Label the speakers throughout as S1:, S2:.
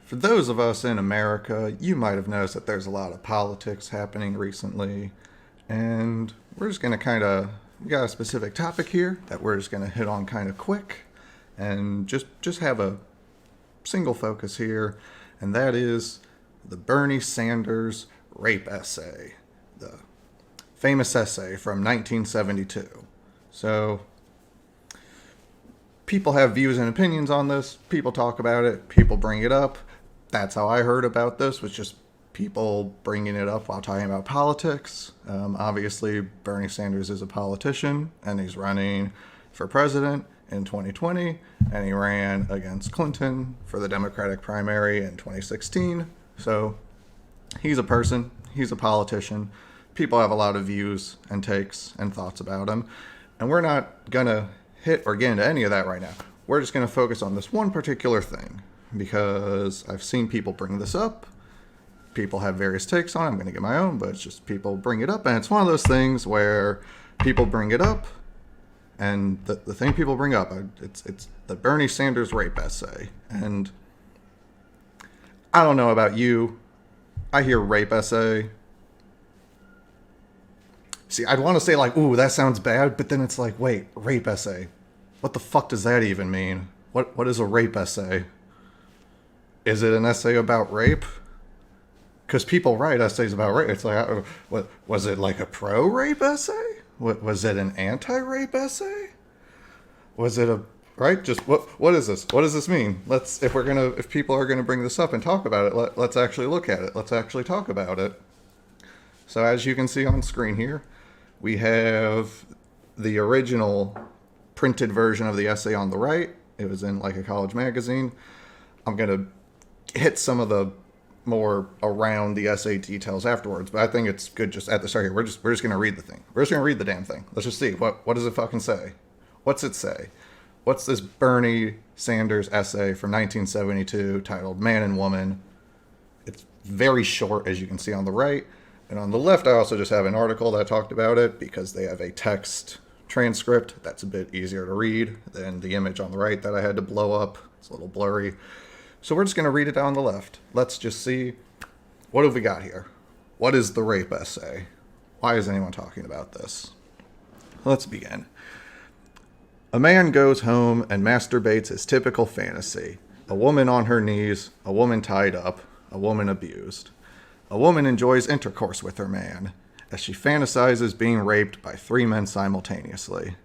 S1: For those of us in America, you might have noticed that there's a lot of politics happening recently, and we're just going to we got a specific topic here that we're just going to hit on kind of quick and just have a single focus here, and that is the Bernie Sanders rape essay, the famous essay from 1972. So, people have views and opinions on this. People talk about it. People bring it up. That's how I heard about this, was just people bringing it up while talking about politics. Obviously, Bernie Sanders is a politician, and he's running for president in 2020, and he ran against Clinton for the Democratic primary in 2016. So he's a person, he's a politician. People have a lot of views and takes and thoughts about him, and we're not going to hit or get into any of that right now. We're just going to focus on this one particular thing, because I've seen people bring this up. People have various takes on it. I'm going to get my own, but it's just people bring it up, and it's one of those things where people bring it up, and the thing people bring up, it's the Bernie Sanders rape essay. And I don't know about you, I hear rape essay. See, I'd want to say like, ooh, that sounds bad, but then it's like, wait, rape essay. What the fuck does that even mean? What is a rape essay? Is it an essay about rape? Because people write essays about rape. It's like, what was it, like a pro-rape essay? Was it an anti-rape essay? Was it a right? Just what is this? What does this mean? If people are gonna bring this up and talk about it, let's actually look at it. Let's actually talk about it. So as you can see on screen here, we have the original printed version of the essay on the right. It was in like a college magazine. I'm gonna hit some of the more around the essay details afterwards, but I think it's good just at the start here. We're just gonna read the thing. We're just gonna read the damn thing. Let's just see what does it fucking say. What's it say? What's this Bernie Sanders essay from 1972 titled "Man and Woman"? It's very short, as you can see on the right, and on the left I also just have an article that talked about it, because they have a text transcript that's a bit easier to read than the image on the right that I had to blow up. It's a little blurry. So we're just going to read it down the left. Let's just see, what have we got here? What is the rape essay? Why is anyone talking about this? Let's begin. A man goes home and masturbates his typical fantasy. A woman on her knees, a woman tied up, a woman abused. A woman enjoys intercourse with her man, as she fantasizes being raped by 3 men simultaneously.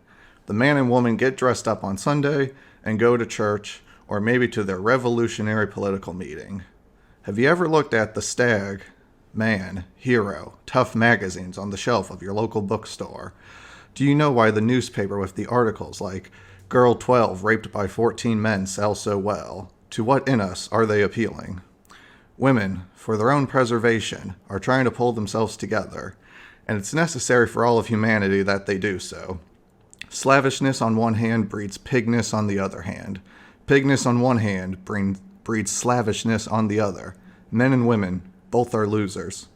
S1: The man and woman get dressed up on Sunday and go to church, or maybe to their revolutionary political meeting. Have you ever looked at the Stag, Man, Hero, Tough magazines on the shelf of your local bookstore? Do you know why the newspaper with the articles like "Girl 12 raped by 14 men" sell so well? To what in us are they appealing? Women, for their own preservation, are trying to pull themselves together, and it's necessary for all of humanity that they do so. Slavishness on one hand breeds pigness on the other hand. Pigness on one hand breeds slavishness on the other. Men and women, both are losers.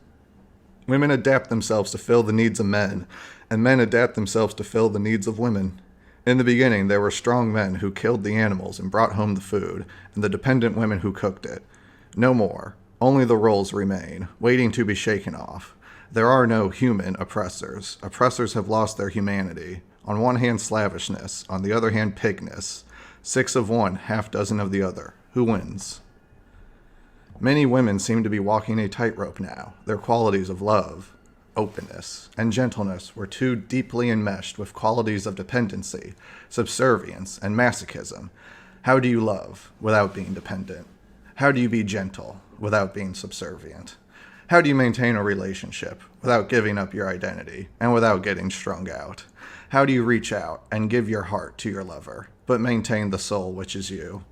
S1: Women adapt themselves to fill the needs of men, and men adapt themselves to fill the needs of women. In the beginning, there were strong men who killed the animals and brought home the food, and the dependent women who cooked it. No more. Only the roles remain, waiting to be shaken off. There are no human oppressors. Oppressors have lost their humanity. On one hand, slavishness. On the other hand, pigness. 6 of one, half dozen of the other. Who wins? Many women seem to be walking a tightrope now. Their qualities of love, openness, and gentleness were too deeply enmeshed with qualities of dependency, subservience, and masochism. How do you love without being dependent? How do you be gentle without being subservient? How do you maintain a relationship without giving up your identity and without getting strung out? How do you reach out and give your heart to your lover, but maintain the soul which is you?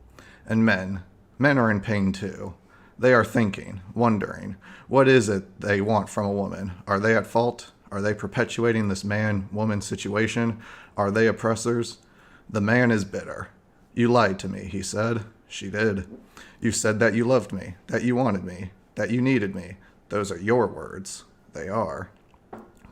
S1: And men are in pain too. They are thinking, wondering, what is it they want from a woman? Are they at fault? Are they perpetuating this man-woman situation? Are they oppressors? The man is bitter. You lied to me, he said. She did. You said that you loved me, that you wanted me, that you needed me. Those are your words. They are.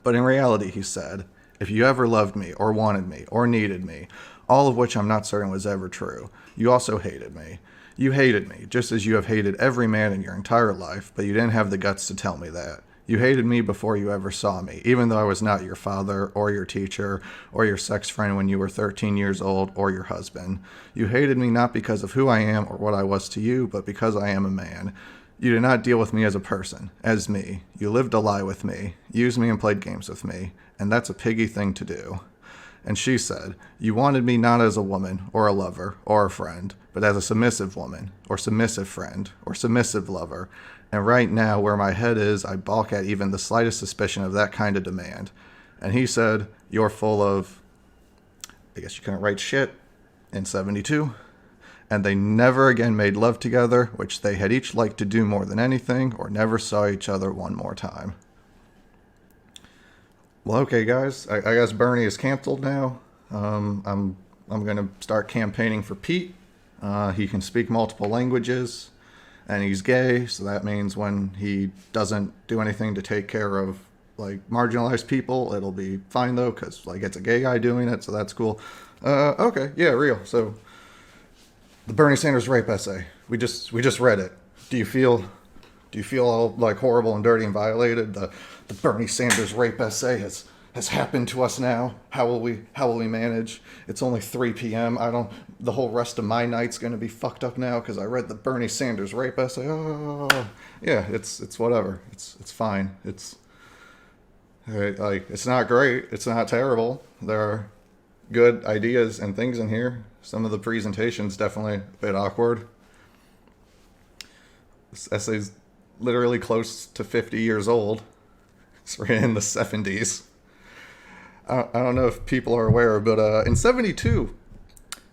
S1: But in reality, he said, if you ever loved me, or wanted me, or needed me, all of which I'm not certain was ever true, you also hated me. You hated me, just as you have hated every man in your entire life, but you didn't have the guts to tell me that. You hated me before you ever saw me, even though I was not your father, or your teacher, or your sex friend when you were 13 years old, or your husband. You hated me not because of who I am or what I was to you, but because I am a man. You did not deal with me as a person, as me. You lived a lie with me, used me and played games with me, and that's a piggy thing to do. And she said, you wanted me not as a woman, or a lover, or a friend, but as a submissive woman, or submissive friend, or submissive lover. And right now, where my head is, I balk at even the slightest suspicion of that kind of demand. And he said, you're full of, I guess you couldn't write shit, in 72. And they never again made love together, which they had each liked to do more than anything, or never saw each other one more time. Well, okay, guys. I guess Bernie is canceled now. I'm gonna start campaigning for Pete. He can speak multiple languages, and he's gay, so that means when he doesn't do anything to take care of like marginalized people, it'll be fine though, because like it's a gay guy doing it, so that's cool. Okay, yeah, real. So the Bernie Sanders rape essay. We just read it. Do you feel all like horrible and dirty and violated? The Bernie Sanders rape essay has happened to us now. How will we manage? It's only 3 p.m. The whole rest of my night's going to be fucked up now because I read the Bernie Sanders rape essay. Oh, yeah, it's whatever. It's fine. It's like it's not great. It's not terrible. There are good ideas and things in here. Some of the presentation's definitely a bit awkward. This essay's literally close to 50 years old. It's written in the 70s. I don't know if people are aware, but in 72,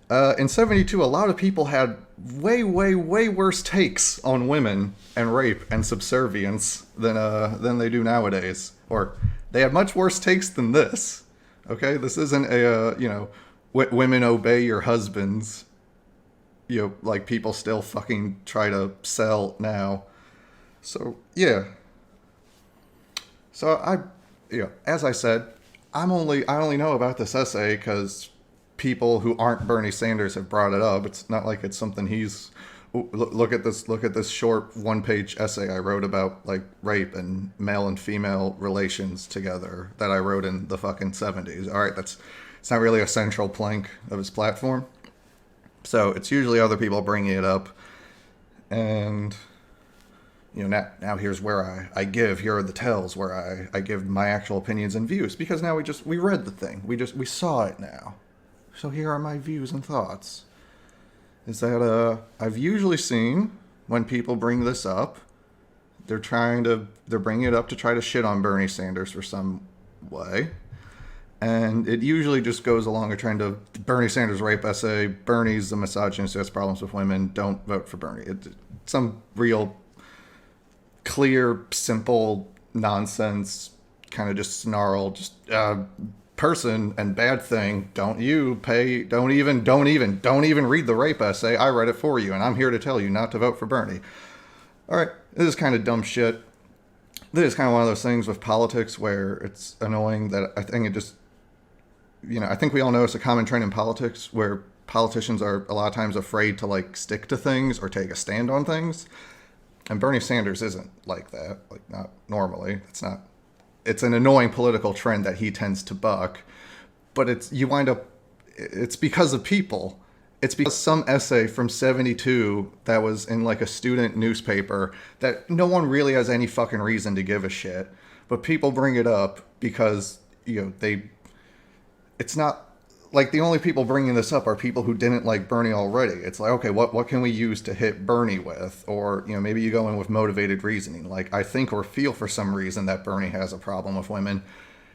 S1: a lot of people had way worse takes on women and rape and subservience than they do nowadays. Or they had much worse takes than this. Okay, this isn't a women obey your husbands. Like people still fucking try to sell now. So yeah. So as I said, I only know about this essay because people who aren't Bernie Sanders have brought it up. It's not like it's something he's. Look at this short 1-page essay I wrote about like rape and male and female relations together that I wrote in the fucking 70s. All right, it's not really a central plank of his platform. So it's usually other people bringing it up, and. Now here's where I give, here are the tells where I give my actual opinions and views, because now we read the thing. We saw it now. So here are my views and thoughts. Is that I've usually seen when people bring this up, they're bringing it up to try to shit on Bernie Sanders for some way. And it usually just goes along trying to Bernie Sanders rape essay, Bernie's a misogynist who has problems with women, don't vote for Bernie. Some real clear, simple nonsense, kind of just snarl, just person and bad thing. Don't even read the rape essay. I read it for you, and I'm here to tell you not to vote for Bernie. All right, this is kind of dumb shit. This is kind of one of those things with politics where it's annoying that I think it just, I think we all know it's a common trend in politics where politicians are a lot of times afraid to like stick to things or take a stand on things. And Bernie Sanders isn't like that, like not normally. It's an annoying political trend that he tends to buck, but it's because of people. It's because some essay from 72 that was in like a student newspaper that no one really has any fucking reason to give a shit, but people bring it up because, it's not, like the only people bringing this up are people who didn't like Bernie already. It's like, okay, what can we use to hit Bernie with? Or, maybe you go in with motivated reasoning. Like, I think or feel for some reason that Bernie has a problem with women.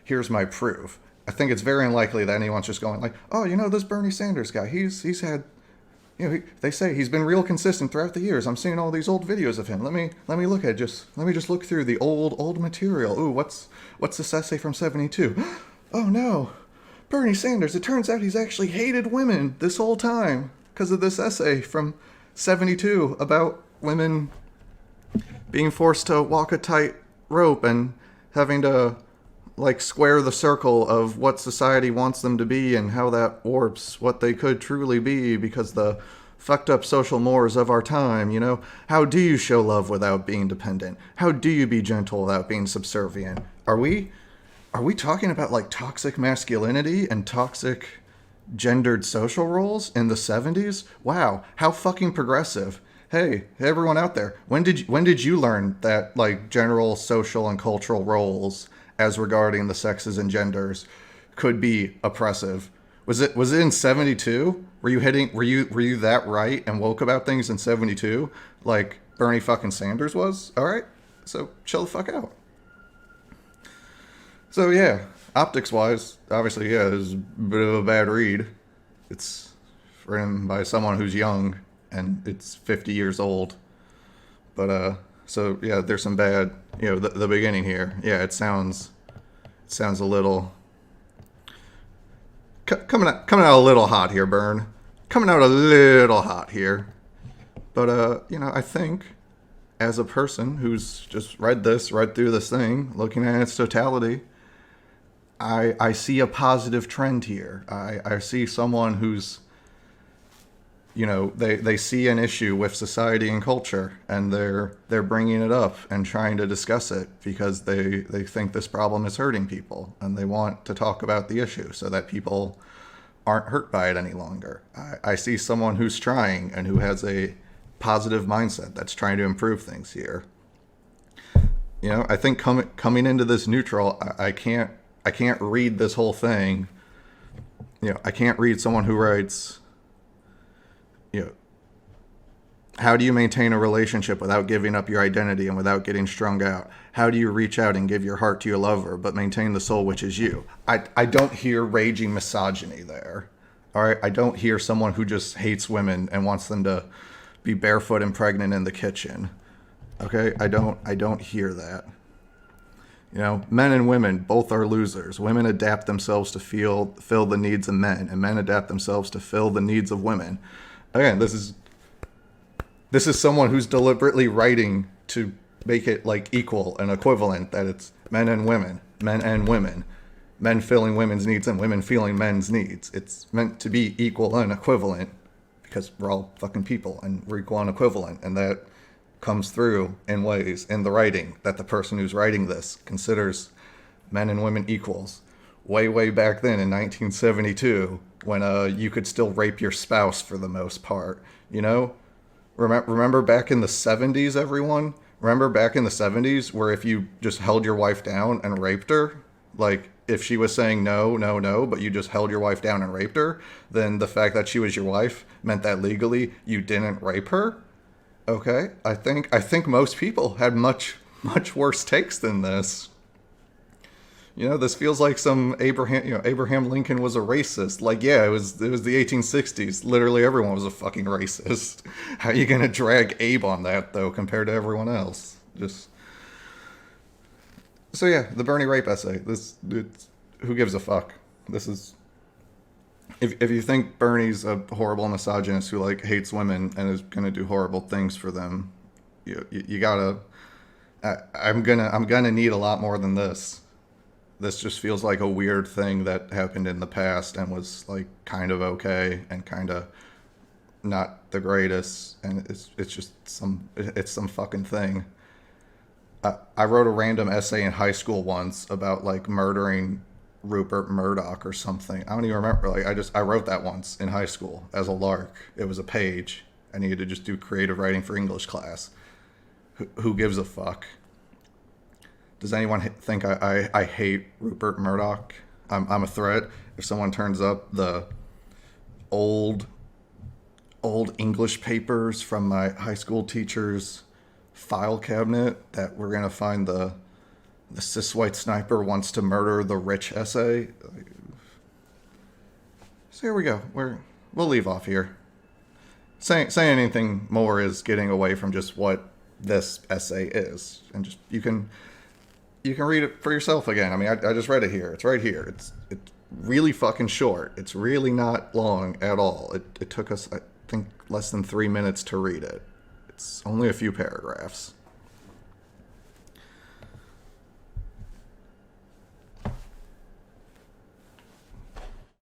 S1: Here's my proof. I think it's very unlikely that anyone's just going like, oh, this Bernie Sanders guy, he's had, they say he's been real consistent throughout the years. I'm seeing all these old videos of him. Let me just look through the old material. Ooh, what's this essay from 72? Oh no. Bernie Sanders, it turns out he's actually hated women this whole time because of this essay from 72 about women being forced to walk a tight rope and having to like square the circle of what society wants them to be and how that warps what they could truly be because the fucked up social mores of our time, you know? How do you show love without being dependent? How do you be gentle without being subservient? Are we talking about like toxic masculinity and toxic gendered social roles in the 70s? Wow, how fucking progressive. Hey, everyone out there, when did you learn that like general social and cultural roles as regarding the sexes and genders could be oppressive? Was it in 72? Were you that right and woke about things in 72 like Bernie fucking Sanders was? All right. So chill the fuck out. So yeah, optics wise, obviously yeah, it's a bit of a bad read. It's written by someone who's young and it's 50 years old. But so yeah, there's some bad, the beginning here. Yeah, it sounds a little coming out a little hot here, Burn. Coming out a little hot here. But I think as a person who's just read through this thing, looking at its totality, I see a positive trend here. I see someone who's, they see an issue with society and culture, and they're bringing it up and trying to discuss it because they think this problem is hurting people, and they want to talk about the issue so that people aren't hurt by it any longer. I see someone who's trying and who has a positive mindset that's trying to improve things here. I think coming into this neutral, I can't read this whole thing. I can't read someone who writes, how do you maintain a relationship without giving up your identity and without getting strung out? How do you reach out and give your heart to your lover, but maintain the soul which is you? I don't hear raging misogyny there. All right. I don't hear someone who just hates women and wants them to be barefoot and pregnant in the kitchen. Okay. I don't hear that. Men and women both are losers. Women adapt themselves to fill the needs of men, and men adapt themselves to fill the needs of women. Again, this is someone who's deliberately writing to make it like equal and equivalent, that it's men and women, men filling women's needs and women feeling men's needs. It's meant to be equal and equivalent because we're all fucking people and we're equal and equivalent, and that comes through in ways in the writing that the person who's writing this considers men and women equals. Way back then in 1972, when you could still rape your spouse for the most part, Remember back in the 70s, everyone? Remember back in the 70s where if you just held your wife down and raped her, like if she was saying no, no, no, but you just held your wife down and raped her, then the fact that she was your wife meant that legally you didn't rape her? Okay, I think most people had much worse takes than this. This feels like some Abraham Lincoln was a racist. Like, yeah, it was the 1860s. Literally everyone was a fucking racist. How are you gonna drag Abe on that though, compared to everyone else? So yeah, the Bernie rape essay. Who gives a fuck? This is. If you think Bernie's a horrible misogynist who like hates women and is gonna do horrible things for them, you gotta. I'm gonna need a lot more than this. This just feels like a weird thing that happened in the past and was like kind of okay and kind of not the greatest, and it's just some fucking thing. I wrote a random essay in high school once about like murdering Rupert Murdoch or something. I don't even remember. Like I wrote that once in high school as a lark. It was a page. I needed to just do creative writing for English class. Who gives a fuck? Does anyone think I hate Rupert Murdoch? I'm a threat. If someone turns up the old English papers from my high school teacher's file cabinet that we're gonna find the cis white sniper wants to murder the rich essay. So here we go. We'll leave off here. Saying anything more is getting away from just what this essay is, and just you can read it for yourself again. I mean, I just read it here. It's right here. It's really fucking short. It's really not long at all. It took us, I think, less than 3 minutes to read it. It's only a few paragraphs.